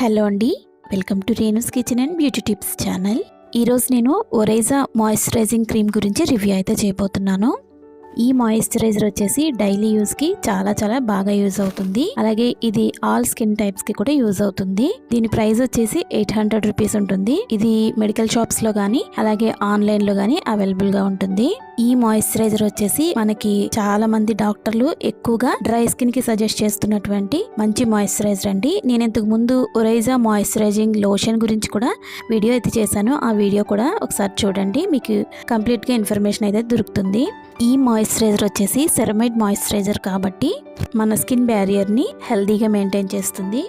Hello అండి, welcome to Renu's kitchen and beauty tips channel. ఈరోజు నేను ఒరేజా మాయిశ్చరైజింగ్ క్రీమ్ గురించి రివ్యూ అయితే చేయబోతున్నాను. ఈ మాయిశ్చరైజర్ వచ్చేసి డైలీ యూస్కి చాలా బాగా యూజ్ అవుతుంది. అలాగే ఇది ఆల్ స్కిన్ టైప్స్కి కూడా యూజ్ అవుతుంది. దీని ప్రైస్ వచ్చేసి 800 రూపీస్ ఉంటుంది. ఇది మెడికల్ షాప్స్లో కానీ అలాగే ఆన్లైన్లో కానీ అవైలబుల్గా ఉంటుంది. ఈ మాయిశ్చరైజర్ వచ్చేసి మనకి చాలా మంది డాక్టర్లు ఎక్కువగా డ్రై స్కిన్ కి సజెస్ట్ చేస్తున్నటువంటి మంచి మాయిశ్చరైజర్ అండి. నేను ఇంతకు ముందు ఒరేజా మాయిశ్చరైజింగ్ లోషన్ గురించి కూడా వీడియో అయితే చేశాను. ఆ వీడియో కూడా ఒకసారి చూడండి, మీకు కంప్లీట్ గా ఇన్ఫర్మేషన్ అయితే దొరుకుతుంది. ఈ మాయిశ్చరైజర్ వచ్చేసి సెరమైడ్ మాయిశ్చరైజర్ కాబట్టి మన స్కిన్ బ్యారియర్ ని హెల్దీగా మెయింటైన్ చేస్తుంది.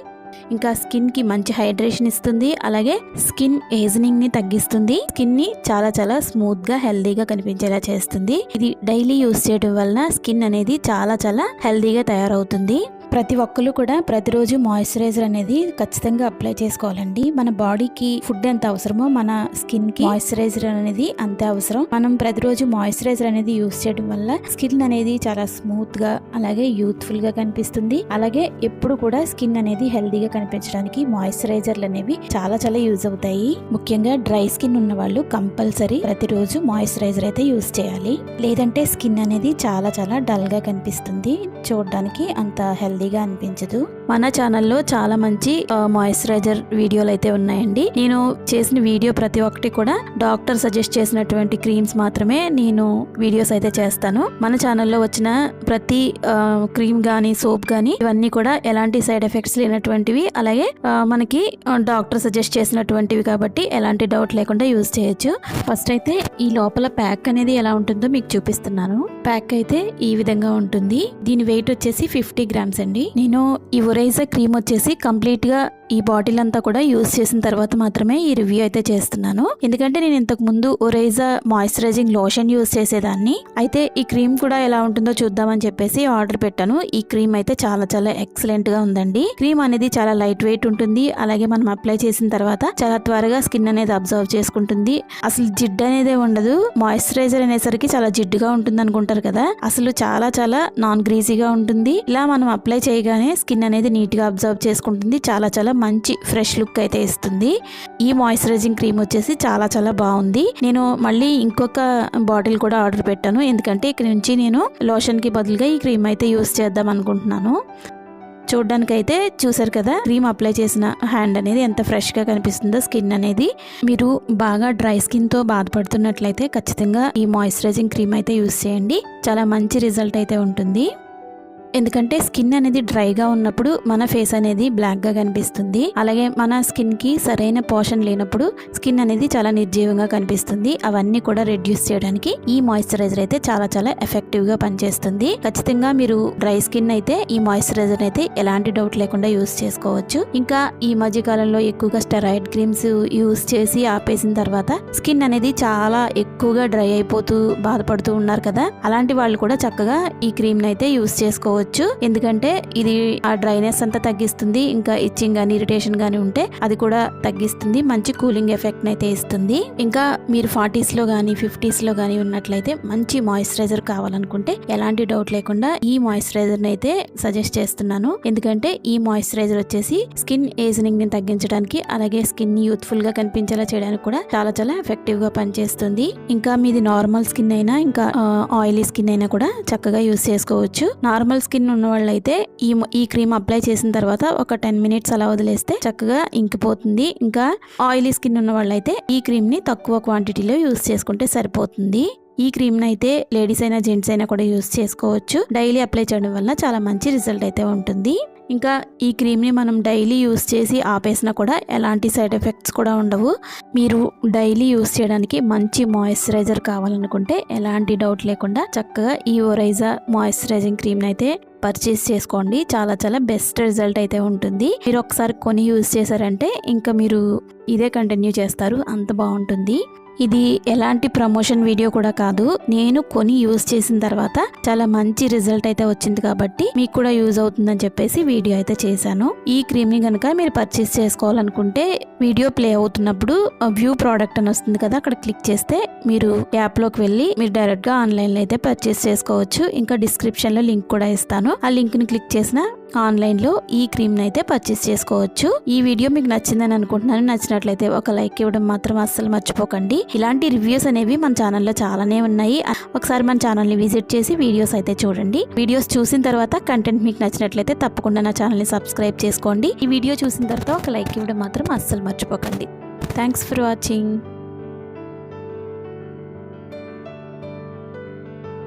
ఇంకా స్కిన్ కి మంచి హైడ్రేషన్ ఇస్తుంది. అలాగే స్కిన్ ఏజింగ్ ని తగ్గిస్తుంది. స్కిన్ ని చాలా స్మూత్ గా హెల్దీగా కనిపించేలా చేస్తుంది. ఇది డైలీ యూస్ చేయడం వలన స్కిన్ అనేది చాలా హెల్దీగా తయారవుతుంది. ప్రతి ఒక్కరు కూడా ప్రతిరోజు మాయిశ్చరైజర్ అనేది ఖచ్చితంగా అప్లై చేసుకోవాలండి. మన బాడీకి ఫుడ్ ఎంత అవసరమో మన స్కిన్ కి మాయిశ్చరైజర్ అనేది అంతే అవసరం. మనం ప్రతిరోజు మాయిశ్చరైజర్ అనేది యూస్ చేయడం వల్ల స్కిన్ అనేది చాలా స్మూత్ గా అలాగే యూత్ఫుల్ గా కనిపిస్తుంది. అలాగే ఎప్పుడు కూడా స్కిన్ అనేది హెల్దీగా కనిపించడానికి మాయిశ్చరైజర్లు అనేవి చాలా యూజ్ అవుతాయి. ముఖ్యంగా డ్రై స్కిన్ ఉన్న వాళ్ళు కంపల్సరీ ప్రతిరోజు మాయిశ్చరైజర్ అయితే యూజ్ చేయాలి. లేదంటే స్కిన్ అనేది చాలా డల్ గా కనిపిస్తుంది, చూడడానికి అంత హెల్దీగా అనిపించదు. మన ఛానల్లో చాలా మంచి మాయిశ్చరైజర్ వీడియోలు అయితే ఉన్నాయండి. నేను చేసిన వీడియో ప్రతి ఒక్కటి కూడా డాక్టర్ సజెస్ట్ చేసినటువంటి క్రీమ్స్ మాత్రమే నేను వీడియోస్ అయితే చేస్తాను. మన ఛానల్లో వచ్చిన ప్రతి క్రీమ్ గానీ సోప్ గానీ ఇవన్నీ కూడా ఎలాంటి సైడ్ ఎఫెక్ట్స్ లేనటువంటివి, అలాగే మనకి డాక్టర్ సజెస్ట్ చేసినటువంటివి కాబట్టి ఎలాంటి డౌట్ లేకుండా యూజ్ చేయొచ్చు. ఫస్ట్ అయితే ఈ లోపల ప్యాక్ అనేది ఎలా ఉంటుందో మీకు చూపిస్తున్నాను. ప్యాక్ అయితే ఈ విధంగా ఉంటుంది. దీని వెయిట్ వచ్చేసి 50 గ్రామ్స్ అండి. నేను ఈ ఒరేజా క్రీమ్ వచ్చేసి కంప్లీట్ గా ఈ బాటిల్ అంతా కూడా యూజ్ చేసిన తర్వాత మాత్రమే ఈ రివ్యూ అయితే చేస్తున్నాను. ఎందుకంటే నేను ఇంతకు ముందు ఒరేజా మాయిశ్చరైజింగ్ లోషన్ యూజ్ చేసేదాన్ని. అయితే ఈ క్రీమ్ కూడా ఎలా ఉంటుందో చూద్దామని చెప్పేసి ఆర్డర్ పెట్టాను. ఈ క్రీమ్ అయితే చాలా ఎక్సలెంట్ గా ఉందండి. క్రీమ్ అనేది చాలా లైట్ వెయిట్ ఉంటుంది. అలాగే మనం అప్లై చేసిన తర్వాత చాలా త్వరగా స్కిన్ అనేది అబ్జర్వ్ చేసుకుంటుంది. అసలు జిడ్డు అనేది ఉండదు. మాయిశ్చరైజర్ అనేసరికి చాలా జిడ్డుగా ఉంటుంది అనుకుంటారు కదా, అసలు చాలా నాన్ గ్రీజీగా ఉంటుంది. ఇలా మనం అప్లై చేయగానే స్కిన్ అనేది నీట్ గా అబ్జర్వ్ చేసుకుంటుంది. చాలా మంచి ఫ్రెష్ లుక్ అయితే ఇస్తుంది. ఈ మాయిశ్చరైజింగ్ క్రీమ్ వచ్చేసి చాలా బాగుంది. నేను మళ్ళీ ఇంకొక బాటిల్ కూడా ఆర్డర్ పెట్టాను. ఎందుకంటే ఇక్కడ నుంచి నేను లోషన్ కి బదులుగా ఈ క్రీమ్ అయితే యూస్ చేద్దాం అనుకుంటున్నాను. చూడ్డానికి అయితే చూసారు కదా, క్రీమ్ అప్లై చేసిన హ్యాండ్ అనేది ఎంత ఫ్రెష్ గా కనిపిస్తుందో స్కిన్ అనేది. మీరు బాగా డ్రై స్కిన్ తో బాధపడుతున్నట్లయితే ఖచ్చితంగా ఈ మాయిశ్చరైజింగ్ క్రీమ్ అయితే యూస్ చేయండి. చాలా మంచి రిజల్ట్ అయితే ఉంటుంది. ఎందుకంటే స్కిన్ అనేది డ్రైగా ఉన్నప్పుడు మన ఫేస్ అనేది బ్లాక్ గా కనిపిస్తుంది. అలాగే మన స్కిన్ కి సరైన పోషణ లేనప్పుడు స్కిన్ అనేది చాలా నిర్జీవంగా కనిపిస్తుంది. అవన్నీ కూడా రెడ్యూస్ చేయడానికి ఈ మాయిశ్చరైజర్ అయితే చాలా ఎఫెక్టివ్ గా పనిచేస్తుంది. ఖచ్చితంగా మీరు డ్రై స్కిన్ అయితే ఈ మాయిశ్చరైజర్ అయితే ఎలాంటి డౌట్ లేకుండా యూస్ చేసుకోవచ్చు. ఇంకా ఈ మధ్య కాలంలో ఎక్కువగా స్టెరాయిడ్ క్రీమ్స్ యూస్ చేసి ఆపేసిన తర్వాత స్కిన్ అనేది చాలా ఎక్కువగా డ్రై అయిపోతూ బాధపడుతూ ఉన్నారు కదా, అలాంటి వాళ్ళు కూడా చక్కగా ఈ క్రీమ్ అయితే యూస్ చేసుకోవచ్చు. ఎందుకంటే ఇది ఆ డ్రైనెస్ అంతా తగ్గిస్తుంది. ఇంకా ఇచ్చింగ్ గానీ ఇరిటేషన్ గానీ ఉంటే అది కూడా తగ్గిస్తుంది. మంచి కూలింగ్ ఎఫెక్ట్ అయితే ఇస్తుంది. ఇంకా మీరు 40s లో గానీ 50s లో గానీ ఉన్నట్లయితే మంచి మాయిశ్చరైజర్ కావాలనుకుంటే ఎలాంటి డౌట్ లేకుండా ఈ మాయిశ్చరైజర్ అయితే సజెస్ట్ చేస్తున్నాను. ఎందుకంటే ఈ మాయిశ్చరైజర్ వచ్చేసి స్కిన్ ఏజింగ్ ని తగ్గించడానికి అలాగే స్కిన్ యూత్ఫుల్ గా కనిపించేలా చేయడానికి కూడా చాలా ఎఫెక్టివ్ గా పనిచేస్తుంది. ఇంకా మీది నార్మల్ స్కిన్ అయినా ఇంకా ఆయిలీ స్కిన్ అయినా కూడా చక్కగా యూస్ చేసుకోవచ్చు. నార్మల్ స్కిన్ ఉన్న వాళ్ళైతే ఈ క్రీమ్ అప్లై చేసిన తర్వాత ఒక 10 మినిట్స్ అలా వదిలేస్తే చక్కగా ఇంకిపోతుంది. ఇంకా ఆయిలీ స్కిన్ ఉన్న వాళ్ళైతే ఈ క్రీమ్ ని తక్కువ క్వాంటిటీలో యూస్ చేసుకుంటే సరిపోతుంది. ఈ క్రీమ్ అయితే లేడీస్ అయినా జెంట్స్ అయినా కూడా యూస్ చేసుకోవచ్చు. డైలీ అప్లై చేయడం వల్ల చాలా మంచి రిజల్ట్ అయితే ఉంటుంది. ఇంకా ఈ క్రీమ్ ని మనం డైలీ యూస్ చేసి ఆపేసినా కూడా ఎలాంటి సైడ్ ఎఫెక్ట్స్ కూడా ఉండవు. మీరు డైలీ యూస్ చేయడానికి మంచి మాయిశ్చరైజర్ కావాలనుకుంటే ఎలాంటి డౌట్ లేకుండా చక్కగా ఈ ఒరేజా మాయిశ్చరైజింగ్ క్రీమ్ అయితే పర్చేస్ చేసుకోండి. చాలా బెస్ట్ రిజల్ట్ అయితే ఉంటుంది. మీరు ఒకసారి కొని యూజ్ చేశారంటే ఇంకా మీరు ఇదే కంటిన్యూ చేస్తారు, అంత బాగుంటుంది. ఇది ఎలాంటి ప్రమోషన్ వీడియో కూడా కాదు. నేను కొని యూజ్ చేసిన తర్వాత చాలా మంచి రిజల్ట్ అయితే వచ్చింది కాబట్టి మీకు కూడా యూజ్ అవుతుందని చెప్పేసి వీడియో అయితే చేశాను. ఈ క్రీమ్ ని కనుక మీరు పర్చేస్ చేసుకోవాలనుకుంటే వీడియో ప్లే అవుతున్నప్పుడు వ్యూ ప్రోడక్ట్ అని వస్తుంది కదా, అక్కడ క్లిక్ చేస్తే మీరు యాప్ లోకి వెళ్ళి మీరు డైరెక్ట్ గా ఆన్లైన్ లో అయితే పర్చేస్ చేసుకోవచ్చు. ఇంకా డిస్క్రిప్షన్ లో లింక్ కూడా ఇస్తాను. ఆ లింక్ ని క్లిక్ చేసినా ఆన్లైన్లో ఈ క్రీమ్ని అయితే పర్చేస్ చేసుకోవచ్చు. ఈ వీడియో మీకు నచ్చిందని అనుకుంటున్నాను. నచ్చినట్లయితే ఒక లైక్ ఇవ్వడం మాత్రం అస్సలు మర్చిపోకండి. ఇలాంటి రివ్యూస్ అనేవి మన ఛానల్లో చాలానే ఉన్నాయి. ఒకసారి మన ఛానల్ని విజిట్ చేసి వీడియోస్ అయితే చూడండి. వీడియోస్ చూసిన తర్వాత కంటెంట్ మీకు నచ్చినట్లయితే తప్పకుండా నా ఛానల్ని సబ్స్క్రైబ్ చేసుకోండి. ఈ వీడియో చూసిన తర్వాత ఒక లైక్ ఇవ్వడం మాత్రం అస్సలు మర్చిపోకండి. Thanks for watching.